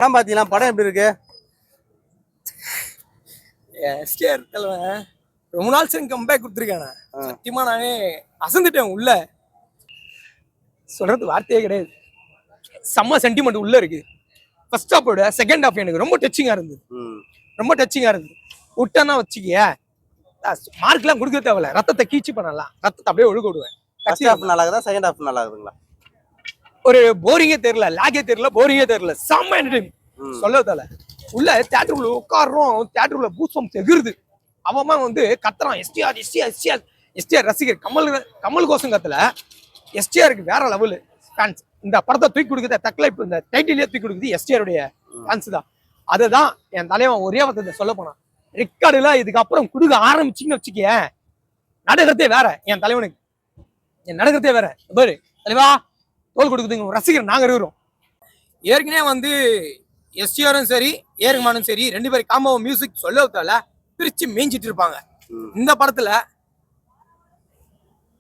படம் பாத்தீங்களா? படம் எப்படி இருக்கு? எஸ்டிஆர் தலைவன் ரொம்ப நாள் சேர்ந்து கம்பேக் கொடுத்துருக்கானே. சத்தியமா நானே அசந்துட்டேன். உள்ள சொல்றது வார்த்தையே கிடையாது. செம்ம சென்டிமெண்ட் உள்ள இருக்கு. ஃபர்ஸ்ட் ஹாஃபோட செகண்ட் ஹாஃப் எனக்கு ரொம்ப டச்சிங்கா இருந்தது. ரொம்ப டச்சிங்கா இருந்தது. விட்டனா வச்சுக்கிய மார்க்லாம் கொடுக்க தேவையில்ல. ரத்தத்தை கீச்சு பண்ணலாம். ரத்தத்தை அப்படியே ஒழுக விடுவேன். ஃபர்ஸ்ட் ஹாஃப் நல்லா இருக்குதா? செகண்ட் ஹாஃப் நல்லா இருக்குங்களா? ஒரு போரிங்கே தெரியல, லாகே தெரியல, போரிங்கே தெரியல. செம்ம என்டர்டைன் சொல்ல தேவை. உள்ள தியேட்டருக்குள்ள உட்காடுறோம். தியேட்டருக்குள்ள பூசம் எகிருது. அவன் வந்து கத்துறான் எஸ்டிஆர் எஸ்டிஆர் எஸ்டிஆர் எஸ்டிஆர் ரசிகர். கமல் கோசம் கத்துல எஸ்டிஆருக்கு வேற லெவலு ஃபேன்ஸ். இந்த படத்தை தூக்கி கொடுக்குற தக்லைப் இந்த டைட்டிலே தூக்கி கொடுக்குது எஸ்டிஆருடைய ஃபேன்ஸ் தான். அதுதான் என் தலைவன் ஒரே வார்த்தை சொல்ல போனான். ரெக்கார்டுல இதுக்கப்புறம் கொடுக்க ஆரம்பிச்சிங்கன்னு வச்சுக்க நடக்கிறதே வேற. என் தலைவனுக்கு என் நடக்கிறதே வேற. பாரு தலைவா தோல் கொடுக்குதுங்க ரசிகர் நாங்க இருக்கிறோம். ஏற்கனவே வந்து எஸ்டிஆரும் சரி ஏர்மானும் சரி ரெண்டு பேரும் காம்போ மியூசிக் சொல்லத்தால பிரிச்சு மேய்ஞ்சிட்டு இருப்பாங்க. இந்த படத்துல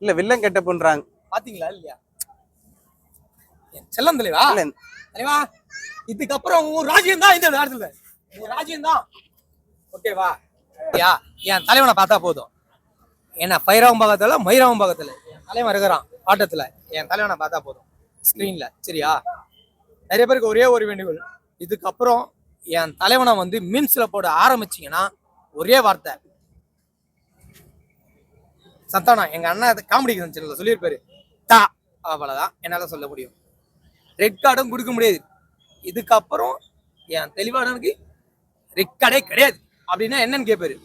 இல்ல வில்லன் கெட்ட பண்றாங்க பாத்தீங்களா இல்லையா? செல்லம் தலைவா தலைவா இதுக்கப்புறம் ராஜ்யம் தான். இந்த நேரத்துல ராஜ்யம் தான். ஓகேவா? என் தலைவனை பார்த்தா போதும். ஏன்னா பைராவும் பாகத்துல மயிராவும் பாகத்துல என் தலைவன் இருக்கிறான் ஆட்டத்துல. என் தலைவனை பார்த்தா போதும் ஸ்கிரீன்ல. சரியா? நிறைய பேருக்கு ஒரே ஒரு வேண்டுகோள், இதுக்கப்புறம் என் தலைவனை வந்து மீம்ஸ்ல போட ஆரம்பிச்சிங்கன்னா ஒரே வார்த்தை சத்தானா எங்க அண்ணன் காமெடி சேனல்ல சொல்லியிருப்பாரு தா. அவ்வளவுதான் என்னால சொல்ல முடியும். ரெட் கார்டும் கொடுக்க முடியாது. இதுக்கப்புறம் என் தெளிவானனுக்கு ரெட் கார்டே கிடையாது அப்படின்னா என்னன்னு கேட்பாரு.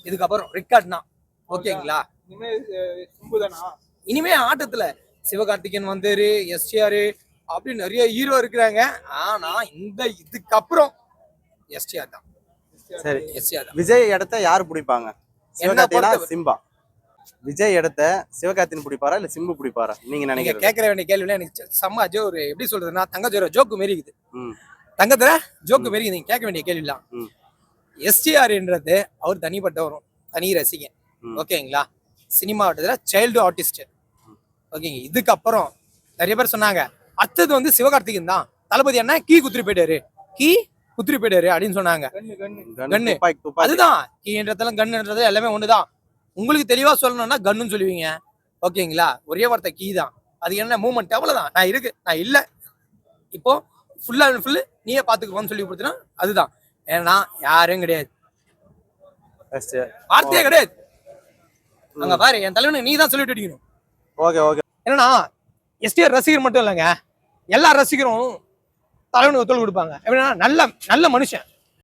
இதுக்கப்புறம் ரெட் கார்டுனா ஓகேங்களா? இனிமே ஆட்டத்துல சிவகார்த்திகேயன் வந்தாரு, எஸ்டிஆர் அப்படி நிறைய ஹீரோ இருக்கிறாங்க. ஆனா இந்த இதுக்கப்புறம் எஸ்டிஆர் தான். சரி, எஸ்டிஆர் தான். விஜய் இடத்த யாரு பிடிப்பாங்க? சிவகார்த்திகேயனா சிம்பா? விஜய் இடத்த சிவகார்த்திகேயன் பிடிப்பாரா இல்ல சிம்பு பிடிப்பாரா நீங்க நினைக்கிறீங்க? கேட்கற வேண்டிய கேள்வியில எனக்கு செம்ம ஒரு எப்படி சொல்றதுன்னா தங்கஜோர ஜோக்கு மாரி இருக்குது. தங்கத்துல ஜோக்கு மாரி நீங்க கேட்க வேண்டிய கேள்வி எல்லாம். எஸ்டிஆர்ன்றது அவர் தனிப்பட்டவரும் தனி ரசிகன். ஓகேங்களா? சினிமா ஆட்டத்துல சைல்டு ஆர்டிஸ்ட். ஓகேங்க. இதுக்கப்புறம் நிறைய பேர் சொன்னாங்க அடுத்தது வந்து சிவகார்த்திகேயன் தான். தளபதி என்ன கீ குத்துரி போயிட்டாரு அப்படின்னு சொன்னாங்க. கண்ணு அதுதான். கீன்றதெல்லாம் கண்ணுன்றது எல்லாமே ஒண்ணுதான். உங்களுக்கு தெளிவா சொல்லணும்னா கண்ணுன்னு சொல்லுவீங்க. ஓகேங்களா? ஒரே வார்த்தை கீ தான். அது என்ன மூவ்மெண்ட் அவ்வளவுதான். நான் இருக்கு நான் இல்ல இப்போ ஃபுல்லா ஃபுல்லு நீயே பாத்துக்குவான்னு சொல்லி கொடுத்தனா அதுதான். ஏன்னா யாரும் கிடையாது, வார்த்தையே கிடையாது. அங்க பாரு என் தலைவனுக்கு நீ தான் சொல்லிட்டு அடிக்கணும். Okay okay. என்னன்னா எஸ்டிஆர் ரசிகர் மட்டும் இல்லைங்க, எல்லா ரசிகரும் தலைவனுக்கு ஒத்துழைப்பு கொடுப்பாங்க. எப்படின்னா நல்ல மனுஷன்.